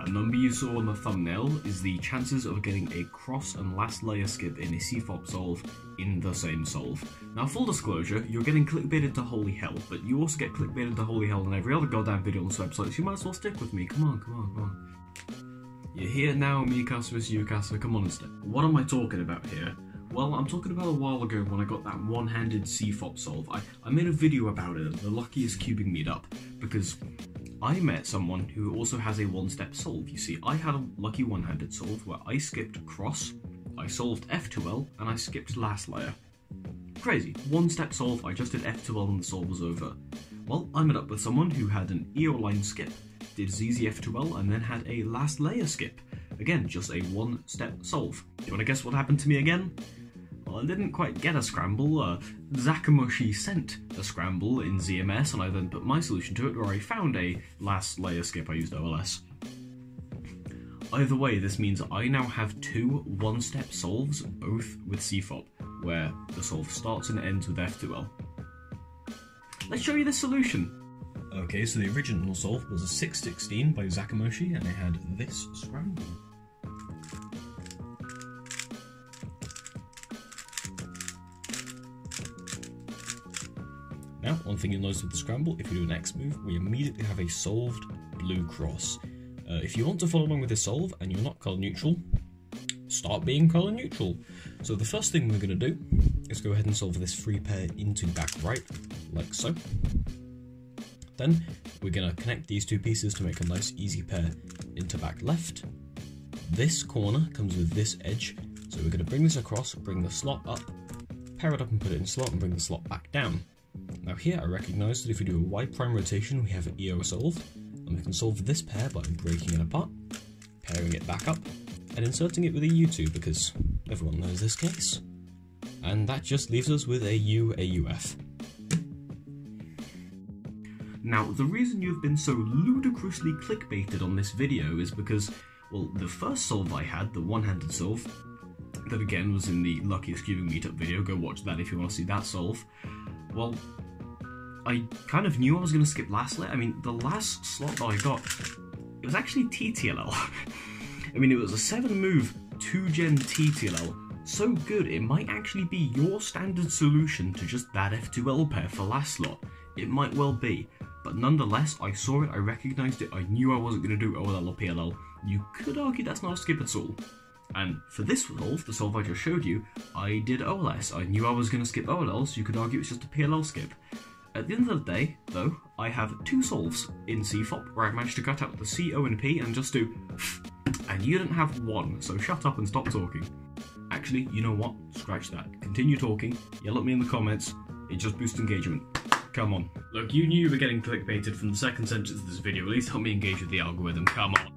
that number you saw on the thumbnail is the chances of getting a cross and last layer skip in a CFOP solve in the same solve. Now, full disclosure, you're getting clickbaited to holy hell, but you also get clickbaited to holy hell in every other goddamn video on this website, so you might as well stick with me. Come on, come on, come on. You're here now, me Casper, you Casper, come on instead. What am I talking about here? Well, I'm talking about a while ago when I got that one-handed CFOP solve. I made a video about it at the Luckiest Cubing meetup, because I met someone who also has a one-step solve. You see, I had a lucky one-handed solve where I skipped cross, I solved F2L, and I skipped last layer. Crazy. One-step solve, I just did F2L and the solve was over. Well, I met up with someone who had an EO line skip, did ZZ F2L, and then had a last layer skip. Again, just a one-step solve. Do you want to guess what happened to me again? Well, I didn't quite get a scramble. Zakamoshi sent a scramble in ZMS, and I then put my solution to it, where I found a last layer skip. I used OLS. Either way, this means I now have two one-step solves, both with CFOP, where the solve starts and ends with F2L. Let's show you the solution. Okay, so the original solve was a 616 by Zakamoshi, and it had this scramble. Now, one thing you'll notice with the scramble, if you do an X move, we immediately have a solved blue cross. If you want to follow along with this solve and you're not colour neutral, start being colour neutral. So the first thing we're going to do is go ahead and solve this free pair into back right, like so. Then we're going to connect these two pieces to make a nice easy pair into back left. This corner comes with this edge, so we're going to bring this across, bring the slot up, pair it up and put it in slot, and bring the slot back down. Now here I recognise that if we do a Y prime rotation we have an EO solve, and we can solve this pair by breaking it apart, pairing it back up, and inserting it with a U2 because everyone knows this case. And that just leaves us with a U, a UF. Now, the reason you've been so ludicrously clickbaited on this video is because, well, the first solve I had, the one-handed solve, that again was in the Luckiest Cubing meetup video, go watch that if you want to see that solve. Well, I kind of knew I was going to skip last layer. I mean, the last slot that I got, it was actually TTLL. I mean, it was a 7-move, 2-gen TTLL. So good, it might actually be your standard solution to just that F2L pair for last slot. It might well be. But nonetheless, I saw it, I recognised it, I knew I wasn't going to do OLL or PLL. You could argue that's not a skip at all. And for this solve, the solve I just showed you, I did OLS. I knew I was going to skip OLL, so you could argue it's just a PLL skip. At the end of the day, though, I have two solves in CFOP where I managed to cut out the C, O and P and just do and you didn't have one, so shut up and stop talking. Actually, you know what? Scratch that. Continue talking, yell at me in the comments, it just boosts engagement. Come on. Look, you knew you were getting clickbaited from the second sentence of this video, at least help me engage with the algorithm, come on.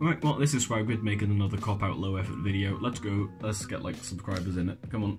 Alright, well, this is Swagrid making another cop-out low-effort video. Let's go. Let's get, like, subscribers in it. Come on.